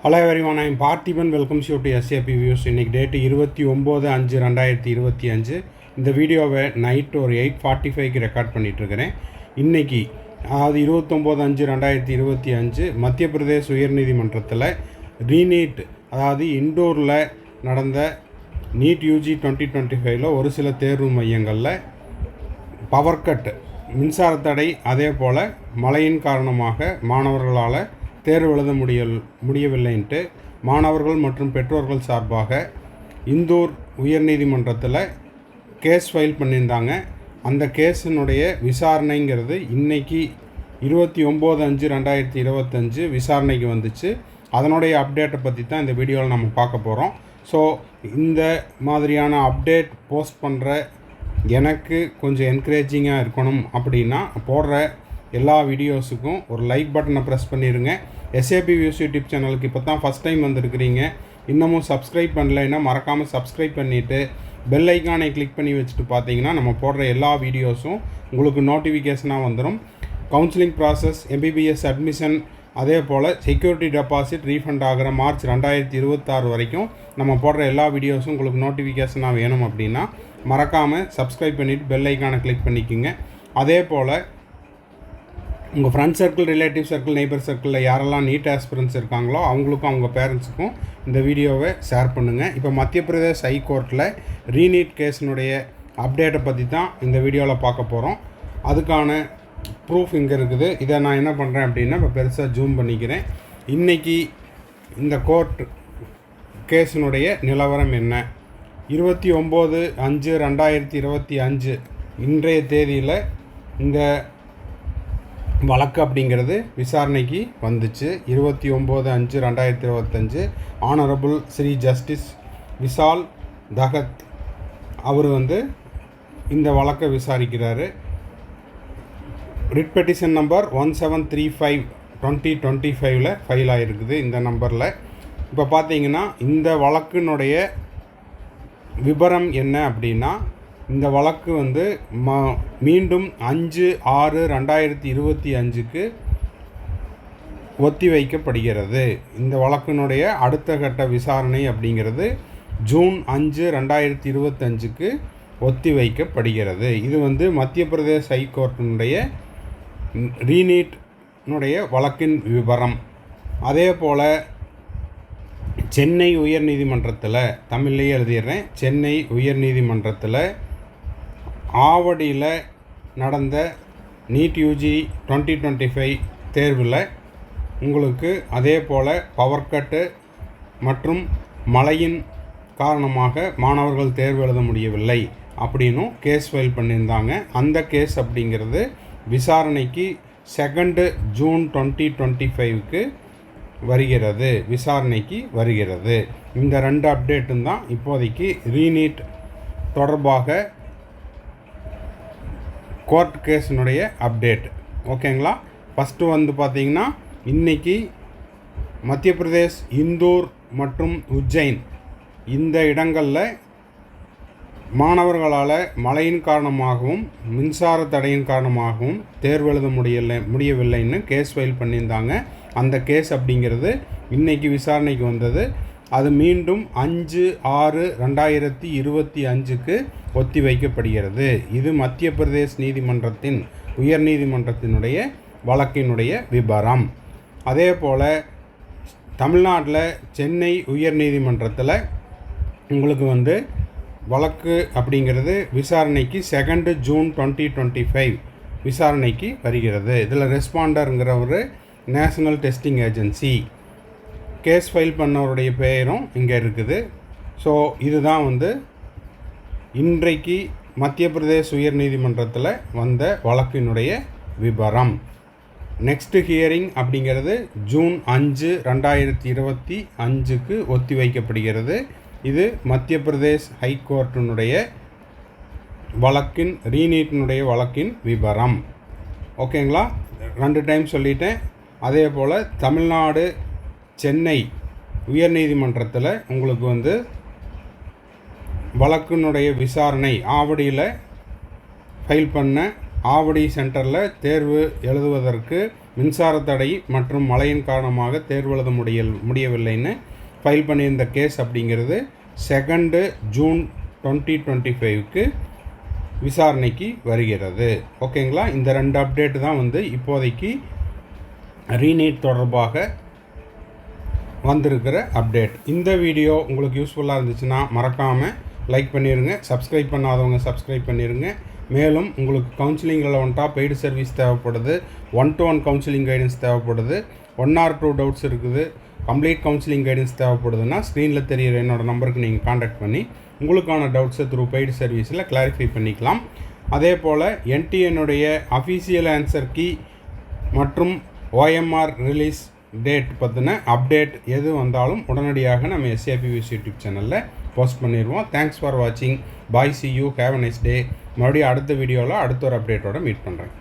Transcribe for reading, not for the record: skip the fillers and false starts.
Hello everyone, I am Parthiban. Welcomes you to SAP views. இன்றைக்கி date 29/5/2025. இந்த வீடியோவை night ஒரு 8:45க்கு ரெக்கார்ட் பண்ணிகிட்ருக்கிறேன். இன்றைக்கி அதாவது 29/5/2025 மத்திய பிரதேஷ் உயர்நீதிமன்றத்தில் ரீநீட், அதாவது இண்டோரில் நடந்த நீட் யூஜி 2025 ஒரு சில தேர்வு மையங்களில் பவர் கட், மின்சார தடை, அதே போல் மழையின் காரணமாக மாணவர்களால் தேர்வு எழுத முடியவில்லைன்ட்டு மாணவர்கள் மற்றும் பெற்றோர்கள் சார்பாக இந்தூர் உயர்நீதிமன்றத்தில் கேஸ் ஃபைல் பண்ணியிருந்தாங்க. அந்த கேஸினுடைய விசாரணைங்கிறது இன்றைக்கி 29/5/2025 விசாரணைக்கு வந்துச்சு. அதனுடைய அப்டேட்டை பற்றி தான் இந்த வீடியோவில் நம்ம பார்க்க போகிறோம். ஸோ இந்த மாதிரியான அப்டேட் போஸ்ட் பண்ணுற எனக்கு கொஞ்சம் என்கரேஜிங்காக இருக்கணும் அப்படின்னா போடுற எல்லா வீடியோஸுக்கும் ஒரு லைக் பட்டனை ப்ரெஸ் பண்ணிடுங்க. எஸ்ஏபி வியூஸ் யூடியூப் சேனலுக்கு இப்போ தான் ஃபஸ்ட் டைம் வந்திருக்கிறீங்க, இன்னமும் சப்ஸ்கிரைப் பண்ணலைன்னா மறக்காமல் சப்ஸ்கிரைப் பண்ணிவிட்டு பெல் ஐக்கானை கிளிக் பண்ணி வச்சுட்டு பார்த்தீங்கன்னா நம்ம போடுற எல்லா வீடியோஸும் உங்களுக்கு நோட்டிஃபிகேஷனாக வந்துடும். கவுன்சிலிங் ப்ராசஸ், எம்பிபிஎஸ் அட்மிஷன், அதே போல் செக்யூரிட்டி டெபாசிட் ரீஃபண்ட் ஆகிற மார்ச் 2026 வரைக்கும் நம்ம போடுற எல்லா வீடியோஸும் உங்களுக்கு நோட்டிஃபிகேஷனாக வேணும் அப்படின்னா மறக்காமல் சப்ஸ்கிரைப் பண்ணிவிட்டு பெல் ஐக்கானை கிளிக் பண்ணிக்கோங்க. அதே போல் உங்கள் friend circle, relative circle, neighbour சர்க்கிளில் யாரெல்லாம் நீட் ஆஸ்பிரன்ஸ் இருக்காங்களோ அவங்களுக்கும் அவங்க பேரண்ட்ஸுக்கும் இந்த வீடியோவை ஷேர் பண்ணுங்கள். இப்போ மத்திய பிரதேஷ் ஹைகோர்ட்டில் ரீநீட் கேஸினுடைய அப்டேட்டை பற்றி தான் இந்த வீடியோவில் பார்க்க போகிறோம். அதுக்கான ப்ரூஃப் இங்கே இருக்குது. இதை நான் என்ன பண்ணுறேன் அப்படின்னா இப்போ பெருசாக ஜூம் பண்ணிக்கிறேன். இன்றைக்கி இந்த கோர்ட் கேஸினுடைய நிலவரம் என்ன? 29/5/2025 இன்றைய தேதியில் இந்த வழக்கு அப்படிங்கிறது விசாரணைக்கு வந்துச்சு. 29/5/2025 ஆனரபிள் ஸ்ரீ ஜஸ்டிஸ் விஷால் தகத் அவர் இந்த வழக்கை விசாரிக்கிறாரு. ரிட் பெட்டிஷன் நம்பர் 1735/2025 ஃபைல் ஆகிருக்குது இந்த நம்பரில். இப்போ பார்த்தீங்கன்னா இந்த வழக்கினுடைய விபரம் என்ன அப்படின்னா, இந்த வழக்கு மீண்டும் 5/6/2025 ஒத்தி வைக்கப்படுகிறது. இந்த வழக்கினுடைய அடுத்த கட்ட விசாரணை அப்படிங்கிறது ஜூன் 5/2025 ஒத்தி வைக்கப்படுகிறது. இது மத்திய பிரதேஷ் ஹைகோர்ட்டினுடைய ரீநீட்னுடைய வழக்கின் விவரம். அதே போல் சென்னை உயர்நீதிமன்றத்தில், தமிழ்லேயே எழுதிடுறேன், சென்னை உயர்நீதிமன்றத்தில் ஆவடியில் நடந்த நீட் யூஜி 2025 தேர்வில் உங்களுக்கு அதே போல் பவர் கட்டு மற்றும் மழையின் காரணமாக மாணவர்கள் தேர்வு எழுத முடியவில்லை அப்படின்னும் கேஸ் ஃபைல் பண்ணியிருந்தாங்க. அந்த கேஸ் அப்படிங்கிறது விசாரணைக்கு 2 ஜூன் 2025 வருகிறது, விசாரணைக்கு வருகிறது. இந்த 2 அப்டேட்டும் தான் இப்போதைக்கு ரீநீட் தொடர்பாக கோர்ட் கேஸினுடைய அப்டேட். ஓகேங்களா? ஃபஸ்ட்டு பார்த்தீங்கன்னா இன்றைக்கி மத்திய பிரதேஷ் இந்தூர் மற்றும் உஜ்ஜைன் இந்த இடங்களில் மாணவர்களால் மழையின் காரணமாகவும் மின்சார தடையின் காரணமாகவும் தேர்வு எழுத முடியவில்லைன்னு கேஸ் ஃபைல் பண்ணியிருந்தாங்க. அந்த கேஸ் அப்படிங்கிறது இன்றைக்கி விசாரணைக்கு வந்தது. அது மீண்டும் 5/6/2025 ஒத்தி வைக்கப்படுகிறது. இது மத்திய பிரதேஷ் நீதிமன்றத்தின் உயர்நீதிமன்றத்தினுடைய வழக்கினுடைய விபரம். அதே போல் தமிழ்நாட்டில் சென்னை உயர்நீதிமன்றத்தில் உங்களுக்கு வழக்கு அப்படிங்கிறது விசாரணைக்கு 2 ஜூன் 2025 விசாரணைக்கு வருகிறது. இதில் ரெஸ்பாண்டருங்கிற ஒரு national testing agency, case file பண்ணவருடைய பெயரும் இங்கே இருக்குது. ஸோ இதுதான் இன்றைக்கு மத்திய பிரதேஷ் உயர்நீதிமன்றத்தில் வந்த வழக்கினுடைய விபரம். நெக்ஸ்ட்டு ஹியரிங் அப்படிங்கிறது ஜூன் 5/2025 ஒத்தி வைக்கப்படுகிறது. இது மத்திய பிரதேஷ் ஹைகோர்ட்டினுடைய வழக்கின் ரீநீட்டினுடைய வழக்கின் விபரம். ஓகேங்களா? 2 டைம் சொல்லிட்டேன். அதே போல் தமிழ்நாடு சென்னை உயர்நீதிமன்றத்தில் உங்களுக்கு வழக்கினுடைய விசாரணை ஆவடியில் ஃபைல் பண்ண ஆவடி சென்டரில் தேர்வு எழுதுவதற்கு மின்சார தடை மற்றும் மழையின் காரணமாக தேர்வு எழுத முடியவில்லைன்னு ஃபைல் பண்ணியிருந்த கேஸ் அப்படிங்கிறது 2 ஜூன் 2025க்கு விசாரணைக்கு வருகிறது. ஓகேங்களா? இந்த 2 அப்டேட் தான் வந்து இப்போதைக்கு ரீநீட் தொடர்பாக வந்திருக்கிற அப்டேட். இந்த வீடியோ உங்களுக்கு யூஸ்ஃபுல்லாக இருந்துச்சுன்னா மறக்காமல் லைக் பண்ணிடுங்க. சப்ஸ்கிரைப் பண்ணாதவங்க சப்ஸ்கிரைப் பண்ணிடுங்க. மேலும் உங்களுக்கு கவுன்சிலிங் ரெலவெண்ட்டாக பெய்டு சர்வீஸ் தேவைப்படுது, 1-to-1 கவுன்சிலிங் கைடன்ஸ் தேவைப்படுது, 1 or 2 டவுட்ஸ் இருக்குது, கம்ப்ளீட் கவுன்சிலிங் கைடன்ஸ் தேவைப்படுதுன்னா ஸ்க்ரீனில் தெரிகிற என்னோடய நம்பருக்கு நீங்கள் காண்டாக்ட் பண்ணி உங்களுக்கான டவுட்ஸை த்ரூ பெய்டு சர்வீஸில் கிளாரிஃபை பண்ணிக்கலாம். அதே போல் NTNுடைய அஃபீஷியல் ஆன்சர் கீ மற்றும் OMR ரிலீஸ் டேட் பற்றின அப்டேட் எது வந்தாலும் உடனடியாக நம்ம SAPVS யூடியூப் சேனலில் போஸ்ட் பண்ணிடுவோம். தேங்க்ஸ் ஃபார் வாட்சிங். Bye, see you, have a nice day. மறுபடியும் அடுத்த வீடியோவில் அடுத்த ஒரு அப்டேட்டோட மீட் பண்ணுறேன்.